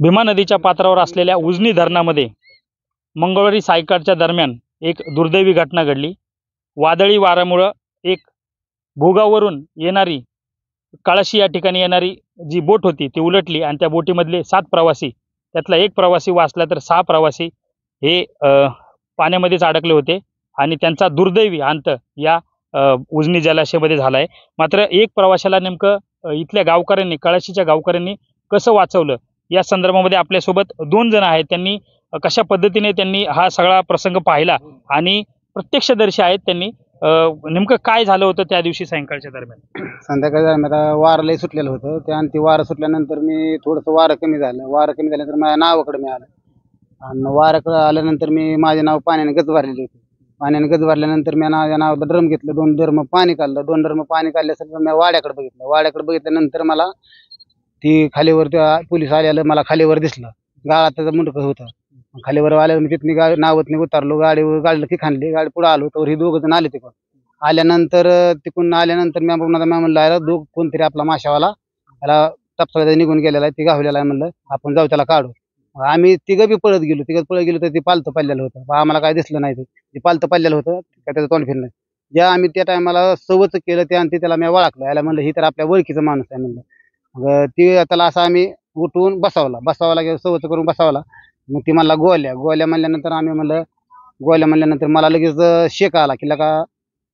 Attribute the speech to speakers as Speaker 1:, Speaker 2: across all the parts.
Speaker 1: भीमा नदीच्या पात्रावर असलेल्या उजनी धरणामध्ये मंगळवारी सायंकाळच्या दरम्यान एक दुर्दैवी घटना घडली। वादळी वाऱ्यामुळे एक भोगावरून येणारी काळाशी या ठिकाणी येणारी जी बोट होती ती उलटली आणि त्या बोटीमधले 7 प्रवासी, त्यातला एक प्रवासी वाचला तर 6 प्रवासी हे पाण्यामध्येच अडकले होते आणि त्यांचा दुर्दैवी अंत या उजनी जलाशयामध्ये झाला आहे। मात्र एक प्रवाशाला नेमकं इथल्या गावकऱ्यांनी, कळशीच्या गावकऱ्यांनी कसं वाचवलं या संदर्भामध्ये आपल्यासोबत 2 जण आहेत। त्यांनी कशा पद्धतीने त्यांनी हा सगळा प्रसंग पाहिला आणि प्रत्यक्षदर्शी आहेत, त्यांनी नेमकं काय झालं होतं त्या दिवशी सायंकाळच्या दरम्यान।
Speaker 2: संध्याकाळी आता वारं लय सुटलेलं होतं ते, आणि ते वारं सुटल्यानंतर मी थोडंसं वारं कमी झाल्यानंतर माझ्या नावाकडे मी आलं आणि वाऱ्याकडे आल्यानंतर मी माझे नाव पाण्याने गज भरलेली होती। पाण्याने गज भरल्यानंतर मी माझ्या नावाचं ड्रम घेतलं, 2 ड्रम पाणी काढलं। 2 ड्रम पाणी काढल्यानंतर मी वाड्याकडे बघितल्यानंतर मला ती खालीवर त्या पोलीस आल्याला मला खालीवर दिसलं, गाळात त्याचं मुंडकं होतं। खालीवर आल्यावर मी तिथनी नावतनी उतरलो, गाडीला की खाणली, गाडी पुढे आलो तर ही 2 जण आले तिकडून आल्यानंतर मी म्हणलं अरे कोणतरी आपला माशावाला त्याला टपसाला निघून गेलेला आहे, ती गावलेला आहे, म्हणलं आपण जाऊ त्याला काढू। आम्ही तिघं बी पळत गेलो तर ती पालतं पडलेलं होतं, आम्हाला काय दिसलं नाही, ते पालतं पडलेलं होतं, काय त्याचं तोंड फिरलं। ज्या आम्ही त्या टायमाला सवच केलं ते आणि त्याला मी ओळखलं, याला म्हणलं ही तर आपल्या ओळखीचा माणूस आहे म्हणलं। मग ती त्याला असं आम्ही उठवून बसावला गेलं, सवच करून बसावला। मग ती म्हणला गोल्या म्हणल्यानंतर आम्ही म्हणलं गोल्या म्हणल्यानंतर मला लगेच शेक आला की लका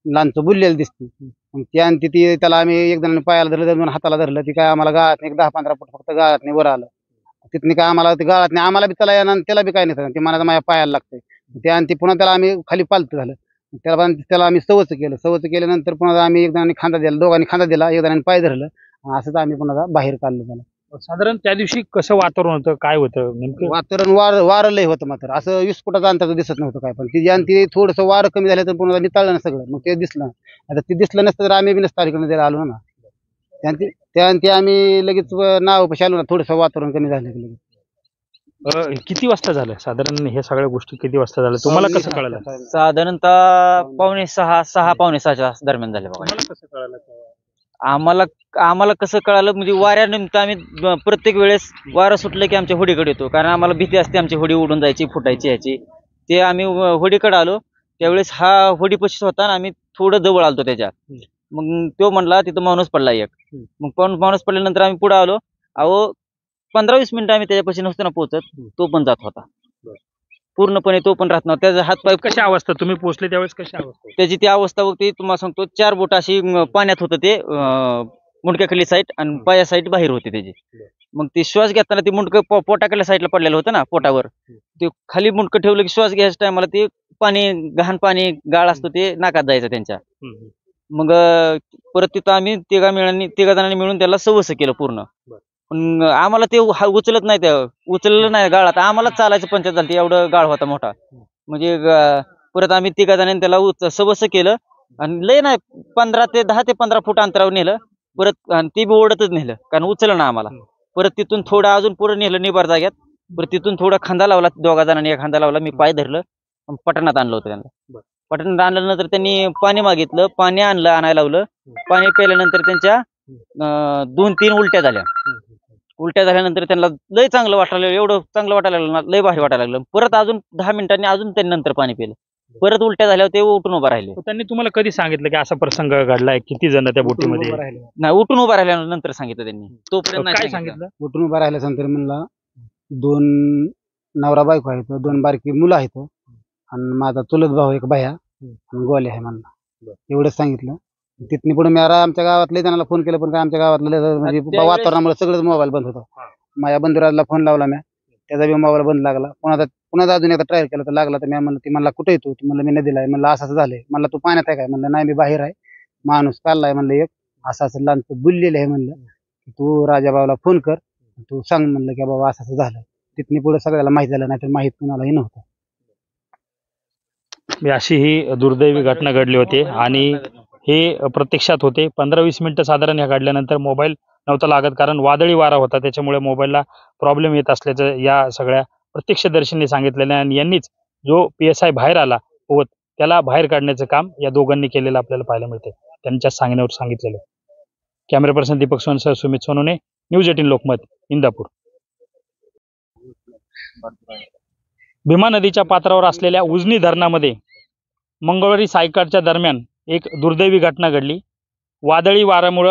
Speaker 2: लांचं बुललेलं दिसते। मग ती आणि ती त्याला आम्ही एक जणांनी पायाला धरलं, 2 हाताला धरलं, ती काय आम्हाला गाळात एक 10-15 फूट फक्त गाळात वर आलं। तिथनी काय आम्हाला ते गाळात नाही, आम्हाला बी त्याला येणार त्याला बी काय नाही, ते मला माझ्या पायाला लागतंय ते, आणि ती पुन्हा त्याला आम्ही खाली पालतं झालं। त्याला आम्ही सवच केल्यानंतर पुन्हा आम्ही एक जणांनी खांदा दिला, दोघांनी खांदा दिला, एक जणांनी पाय धरलं, असंच आम्ही पुन्हा बाहेर काढलं त्याला।
Speaker 1: साधारण त्या दिवशी कसं वातावरण होतं, काय होतं नेमकं
Speaker 2: वातावरण? वारं लय होतं, मात्र असं 20 फुटाचं अंतर दिसत नव्हतं काय, पण ती थोडंसं वारं कमी झालं तर पुन्हा नितळलं ना सगळं, मग ते दिसलं। आता ते दिसलं नसतं तर आम्ही बी नसतं इकडे द्यायला आलो ना। ते आम्ही लगेच नाव पशी आलो ना, थोडंसं वातावरण कमी झालं की लगेच।
Speaker 1: किती वाजता झालं साधारण हे सगळ्या गोष्टी, किती वाजता झालं तुम्हाला कसं कळलं?
Speaker 3: साधारणतः 5:45 पावणे 6च्या दरम्यान झाले बघा।
Speaker 1: कसं कळलं?
Speaker 3: आम्हाला कसं कळालं म्हणजे वाऱ्यानिमित्त आम्ही प्रत्येक वेळेस वारं सुटलं की आमच्या होडीकडे येतो, कारण आम्हाला भीती असते आमची होडी उडून जायची, फुटायची ह्याची। ते आम्ही होडीकडे आलो त्यावेळेस हा होडी पशीच होता आणि आम्ही थोडं जवळ आलतो त्याच्या। मग तो म्हणला तिथं माणूस पडला एक, मग माणूस पडल्यानंतर आम्ही पुढे आलो। अहो 15-20 मिनिटं आम्ही त्याच्यापाशी नसताना पोहोचत, तो पण जात होता पूर्णपणे, तो पण राहत नव्हता। त्याचा हातपाय
Speaker 1: कशी अवस्था, तुम्ही पोहोचले त्यावेळेस कशी अवस्था?
Speaker 3: त्याची ती अवस्था होती तुम्हाला सांगतो, 4 बोट अशी पाण्यात होतं ते, मुंडक्याखाली साईड आणि पाया साईड बाहेर होती त्याची। मग ती श्वास घेताना ती मुंडकं पोटाकडल्या साईडला पडलेलं होतं ना, पोटावर ते खाली मुंडकं ठेवलं की श्वास घ्यायच्या टायमाला ते पाणी, घाण पाणी गाळ असतो ते नाकात जायचं त्यांच्या। मग परत तिथं आम्ही 3 जणांनी मिळून त्याला सवस केलं पूर्ण, पण आम्हाला ते उचलत नाही, उचललं नाही गाळात, आम्हाला चालायचं पंचायत झाली, एवढं गाळ होता मोठा। म्हणजे परत आम्ही 3 जणांनी त्याला सवस केलं आणि लय नाही 10 ते 15 फूट अंतरावर नेलं परत, आणि ती बी ओढतच नेलं कारण उचललं ना आम्हाला। परत तिथून थोडं अजून पुढे नेलं निबार जाग्यात, परत तिथून थोडा खांदा लावला, 2 जणांनी एक खांदा लावला, मी पाय धरलं, पटणात आणलं होतं त्यांना। पटणात आणल्यानंतर त्यांनी पाणी मागितलं, पाणी आणायला लावलं। पाणी प्यायल्यानंतर त्यांच्या 2-3 उलट्या झाल्यानंतर त्यांना लय चांगलं वाटायला लागलं, एवढं चांगलं वाटायला लागलं ना, लय भारी वाटायला लागलं। परत अजून 10 मिनिटांनी अजून त्यांनी नंतर पाणी पिलं, परत उलट्या झाल्यावर ते उठून उभा राहिले।
Speaker 1: त्यांनी तुम्हाला कधी सांगितलं की असा प्रसंग घडलाय, किती जण त्या बोटीमध्ये?
Speaker 3: नाही, उठून उभा राहिल्यानंतर सांगितलं त्यांनी, तोपर्यंत
Speaker 1: काय
Speaker 3: नाही
Speaker 1: सांगितलं?
Speaker 2: उठून उभा राहिल्यानंतर म्हणला 2 नवरा बायको आहेत, 2 बारकी मुलं आहेत, आणि माझा चुलत भाऊ एक भैया आणि गोल्या आहे म्हणला, एवढंच सांगितलं। तिथून पुढे मी आमच्या गावातल्या जणांना फोन केला, पण काय आमच्या गावातलं म्हणजे वातावरणामुळे सगळंच मोबाईल बंद होता। माझ्या बंधुराजला फोन लावला मी, त्याचा बी मोबाईल बंद लागला। पुन्हा अजून एकदा ट्राय केला तर लागला, तर मी म्हणलं ती म्हणला कुठे येतो, म्हणलं मी नदीला आहे, म्हणलं असं झालंय, म्हणलं तू पाण्यात आहे काय, म्हणलं नाही मी बाहेर आहे, माणूस काढलाय म्हणलं एक, असं लहानचं बुललेलं आहे, म्हणलं तू राजाभाऊला फोन कर, तू सांग म्हणलं की बाबा असं झालं। तिथून पुढे सगळ्याला माहित झालं, नाही तर माहित कुणालाही नव्हतं।
Speaker 1: अशी ही दुर्दैवी घटना घडली होती आणि हे प्रत्यक्षात होते। 15-20 मिनिटं साधारण ह्या घडल्यानंतर मोबाईल नव्हता लागत, कारण वादळी वारा होता, त्याच्यामुळे मोबाईलला प्रॉब्लेम येत असल्याचं या सगळ्या प्रत्यक्षदर्शींनी सांगितलेलं आहे। आणि यांनीच जो PSI बाहेर आला होत त्याला बाहेर काढण्याचं काम या दोघांनी केलेलं आपल्याला पाहायला मिळते, त्यांच्या सांगण्यावर सांगितलेलं। कॅमेरा पर्सन दीपक सोनसह सुमित सोनोने, न्यूज 18 लोकमत। इंदापूर. भीमा नदीच्या पात्रावर असलेल्या उजनी धरणामध्ये मंगळवारी सायंकाळच्या दरम्यान एक दुर्दैवी घटना घडली. वादळी वाऱ्यामुळं